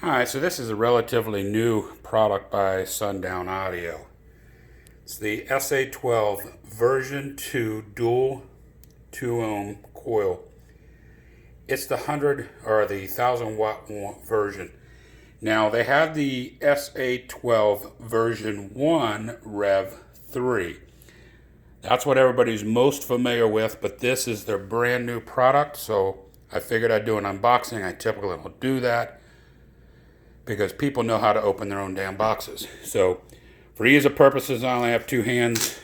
Hi, so this is a relatively new product by SunDown Audio. It's the SA-12 version 2 dual 2 ohm coil. It's the 100 or the 1000 watt version. Now they have the SA-12 version 1 Rev 3. That's what everybody's most familiar with, but this is their brand new product, so I figured I'd do an unboxing. I typically don't do that because people know how to open their own damn boxes. So for ease of purposes, I only have two hands.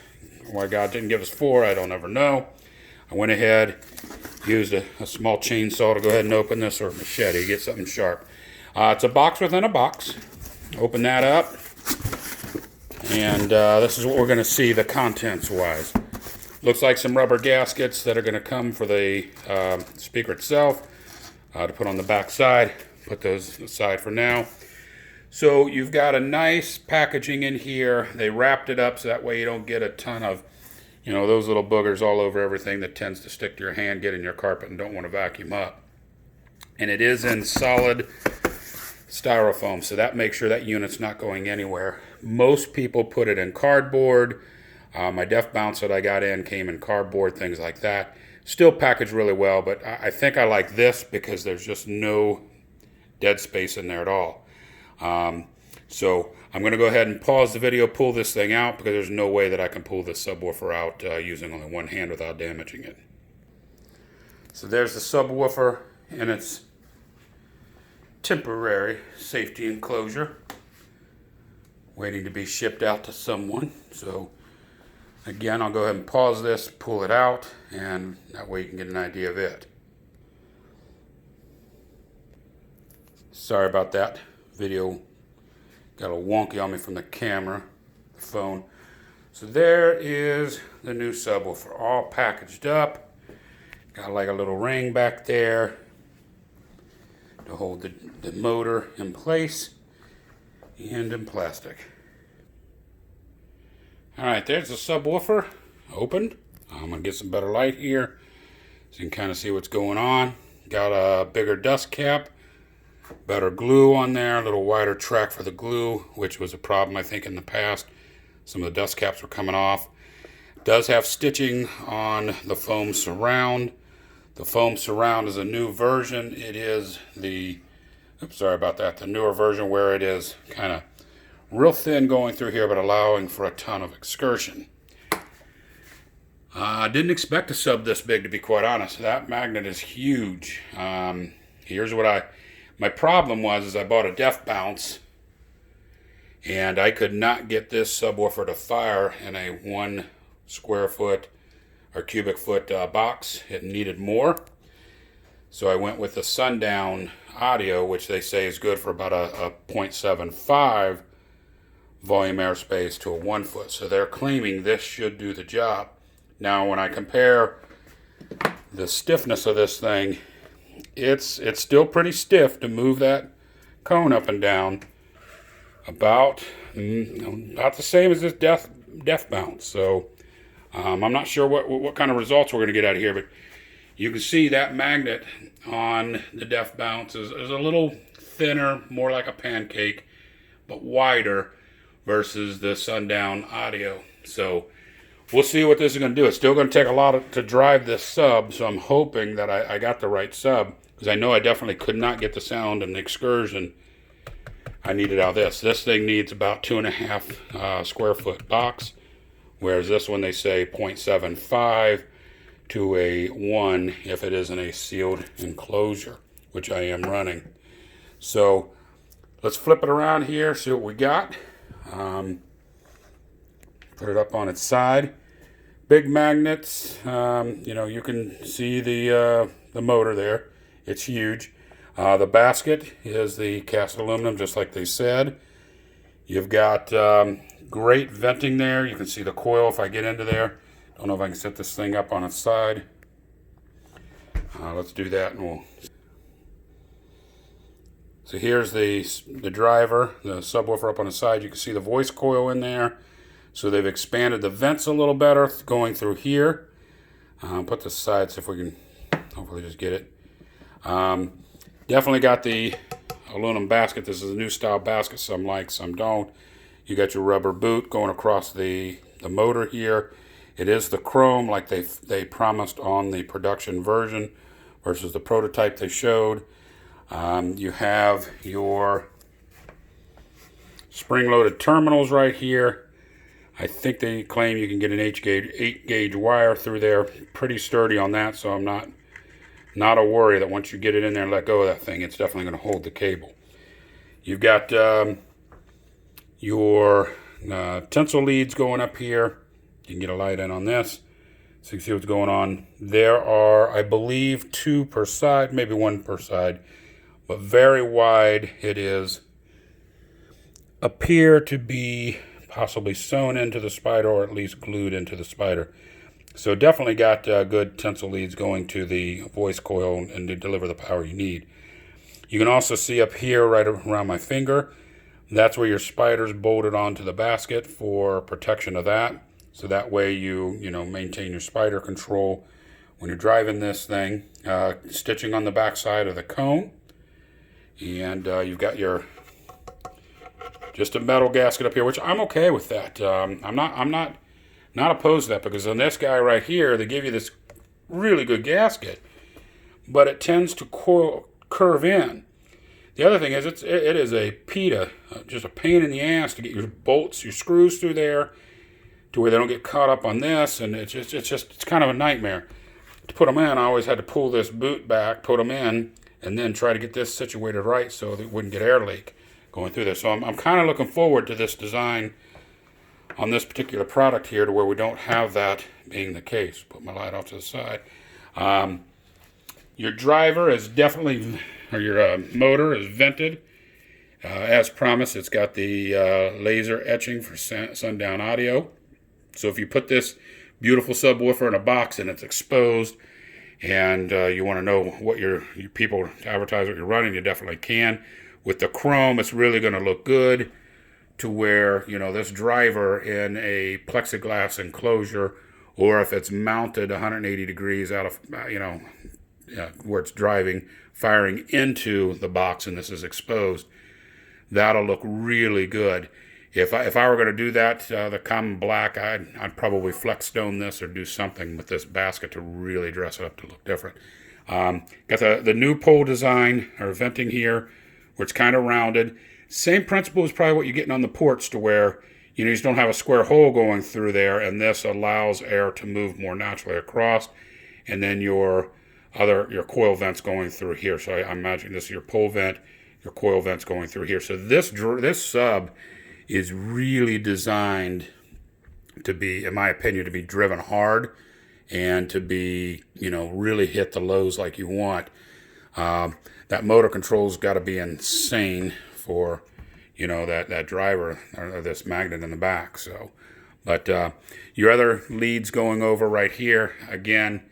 Why God didn't give us four, I don't ever know. I went ahead, used a small chainsaw to go ahead and open this, or a machete, get something sharp. It's a box within a box. Open that up, and this is what we're gonna see the contents wise. Looks like some rubber gaskets that are gonna come for the speaker itself to put on the back side. Put those aside for now. So you've got a nice packaging in here. They wrapped it up so that way you don't get a ton of, those little boogers all over everything that tends to stick to your hand, get in your carpet, and don't want to vacuum up. And it is in solid styrofoam, so that makes sure that unit's not going anywhere. Most people put it in cardboard. My Def Bounce that I got in came in cardboard, things like that. Still packaged really well, but I think I like this because there's just no dead space in there at all. So I'm going to go ahead and pause the video, pull this thing out, because there's no way that I can pull this subwoofer out using only one hand without damaging it. So there's the subwoofer in its temporary safety enclosure, waiting to be shipped out to someone. So again, I'll go ahead and pause this, pull it out, and that way you can get an idea of it. Sorry about that. Video got a little wonky on me from the camera, the phone. So there is the new subwoofer, all packaged up. Got like a little ring back there to hold the motor in place and in plastic. Alright, there's the subwoofer opened. I'm going to get some better light here so you can kind of see what's going on. Got a bigger dust cap. Better glue on there, a little wider track for the glue, which was a problem I think in the past. Some of the dust caps were coming off. It does have stitching on the foam surround. The foam surround is a new version. It is the, sorry about that, the newer version where it is kind of real thin going through here, but allowing for a ton of excursion. I didn't expect a sub this big, to be quite honest. That magnet is huge. Here's what my problem was I bought a Def Bounce, and I could not get this subwoofer to fire in a 1 square foot or cubic foot box. It needed more. So I went with the SunDown Audio, which they say is good for about a 0.75 volume airspace to a 1 foot. So they're claiming this should do the job. Now when I compare the stiffness of this thing, it's still pretty stiff to move that cone up and down. About the same as this Def Bounce. So I'm not sure what kind of results we're going to get out of here, but you can see that magnet on the Def Bounce is a little thinner, more like a pancake, but wider versus the SunDown Audio. So we'll see what this is going to do. It's still going to take a lot to drive this sub, so I'm hoping that I got the right sub, because I know I definitely could not get the sound and the excursion I needed out of this. This thing needs about 2.5 square foot box, whereas this one they say 0.75 to a 1 if it is in a sealed enclosure, which I am running. So let's flip it around here, see what we got. Put it up on its side. Big magnets. You can see the motor there. It's huge. The basket is the cast aluminum, just like they said. You've got great venting there. You can see the coil if I get into there. Don't know if I can set this thing up on its side. Let's do that, and we'll. So here's the driver, the subwoofer up on the side. You can see the voice coil in there. So they've expanded the vents a little better going through here. Put this aside so if we can hopefully just get it. Definitely got the aluminum basket. This is a new style basket. Some like, some don't. You got your rubber boot going across the motor here. It is the chrome like they promised on the production version versus the prototype they showed. You have your spring-loaded terminals right here. I think they claim you can get an 8 gauge wire through there. Pretty sturdy on that, so I'm not a worry that once you get it in there and let go of that thing, it's definitely going to hold the cable. You've got your tinsel leads going up here. You can get a light in on this so you can see what's going on. There are, I believe, 2 per side, maybe 1 per side, but very wide it is. Appear to be possibly sewn into the spider or at least glued into the spider. So definitely got good tinsel leads going to the voice coil and to deliver the power you need. You can also see up here right around my finger, that's where your spider's bolted onto the basket for protection of that. So that way you maintain your spider control when you're driving this thing. Stitching on the back side of the cone. And you've got your just a metal gasket up here, which I'm okay with that. I'm not opposed to that, because on this guy right here, they give you this really good gasket, but it tends to curve in. The other thing is it is a PETA, just a pain in the ass to get your bolts, your screws through there to where they don't get caught up on this, and it's kind of a nightmare. To put them in, I always had to pull this boot back, put them in, and then try to get this situated right so that it wouldn't get air leak going through this. So I'm kind of looking forward to this design on this particular product here, to where we don't have that being the case. Put my light off to the side. Your driver is definitely, or your motor is vented. As promised, it's got the laser etching for SunDown Audio. So if you put this beautiful subwoofer in a box and it's exposed, and you want to know what your people advertise what you're running, you definitely can. With the chrome, it's really going to look good, to where, this driver in a plexiglass enclosure, or if it's mounted 180 degrees out of, where it's driving, firing into the box and this is exposed, that'll look really good. If I were going to do that, the common black, I'd probably flex stone this or do something with this basket to really dress it up to look different. Got the new pole design, or venting here, where it's kind of rounded. Same principle as probably what you're getting on the ports, to where you just don't have a square hole going through there, and this allows air to move more naturally across. And then your coil vents going through here. So I imagine this is your pole vent, your coil vents going through here. So this sub is really designed to be, in my opinion, to be driven hard and to be, really hit the lows like you want. That motor control's got to be insane for, that driver or this magnet in the back. So, but your other leads going over right here, again,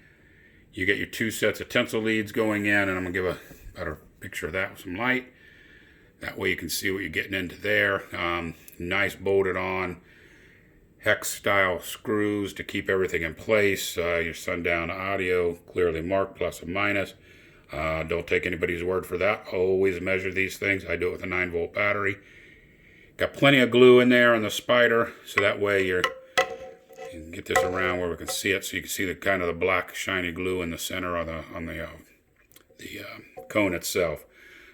you get your 2 sets of tinsel leads going in, and I'm gonna give a better picture of that with some light. That way you can see what you're getting into there. Nice bolted on hex style screws to keep everything in place. Your SunDown Audio clearly marked plus and minus. Don't take anybody's word for that. Always measure these things. I do it with a 9-volt battery. Got plenty of glue in there on the spider, so that way you can get this around where we can see it, so you can see the kind of the black shiny glue in the center on the cone itself.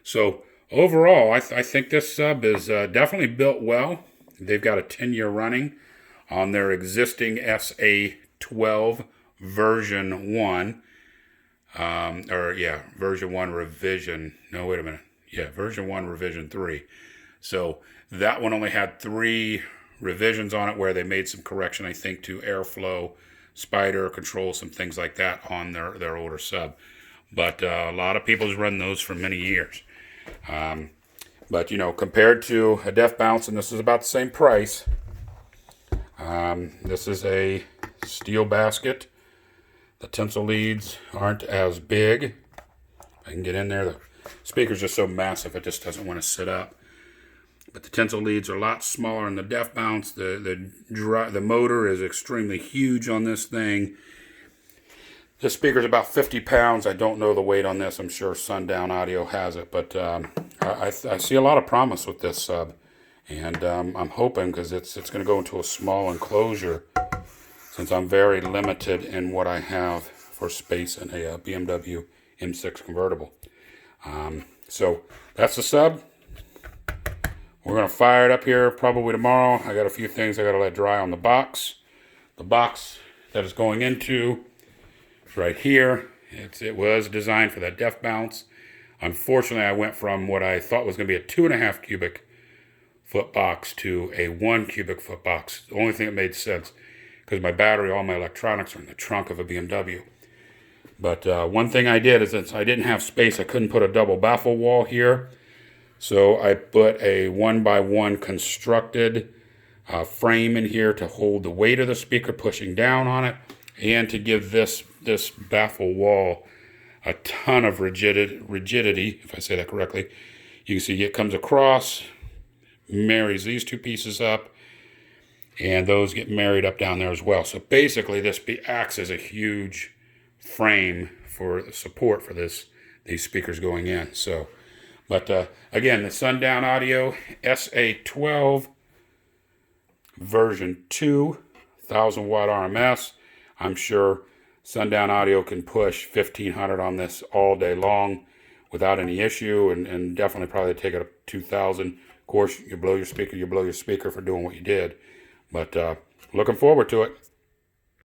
So overall, I think this sub is definitely built well. They've got a 10-year running on their existing SA-12 version 1. Version 1 revision. No, wait a minute. Yeah, version 1 revision 3. So that one only had 3 revisions on it, where they made some correction, I think, to airflow, spider control, some things like that on their older sub. But a lot of people's run those for many years. But compared to a Def Bounce, and this is about the same price, this is a steel basket. The tinsel leads aren't as big. I can get in there. The speaker's just so massive it just doesn't want to sit up. But the tinsel leads are a lot smaller in the Def Bounce. The motor is extremely huge on this thing. This speaker's about 50 pounds. I don't know the weight on this. I'm sure SunDown Audio has it, but I I see a lot of promise with this sub, and I'm hoping, because it's going to go into a small enclosure, since I'm very limited in what I have for space in a BMW M6 Convertible. So that's the sub. We're going to fire it up here probably tomorrow. I got a few things I got to let dry on the box. The box that it's going into is right here. It was designed for that def bounce. Unfortunately, I went from what I thought was going to be a 2.5 cubic foot box to a 1 cubic foot box. The only thing that made sense, because my battery, all my electronics are in the trunk of a BMW. But one thing I did is, since I didn't have space, I couldn't put a double baffle wall here. So I put a 1x1 constructed frame in here to hold the weight of the speaker pushing down on it, and to give this baffle wall a ton of rigidity, if I say that correctly. You can see it comes across, marries these two pieces up, and those get married up down there as well. So basically this acts as a huge frame for the support for these speakers going in. So, but again, the SunDown Audio SA-12 version 2, 1000 watt RMS. I'm sure SunDown Audio can push 1500 on this all day long without any issue, and definitely probably take it up 2000. Of course, you blow your speaker for doing what you did. But looking forward to it.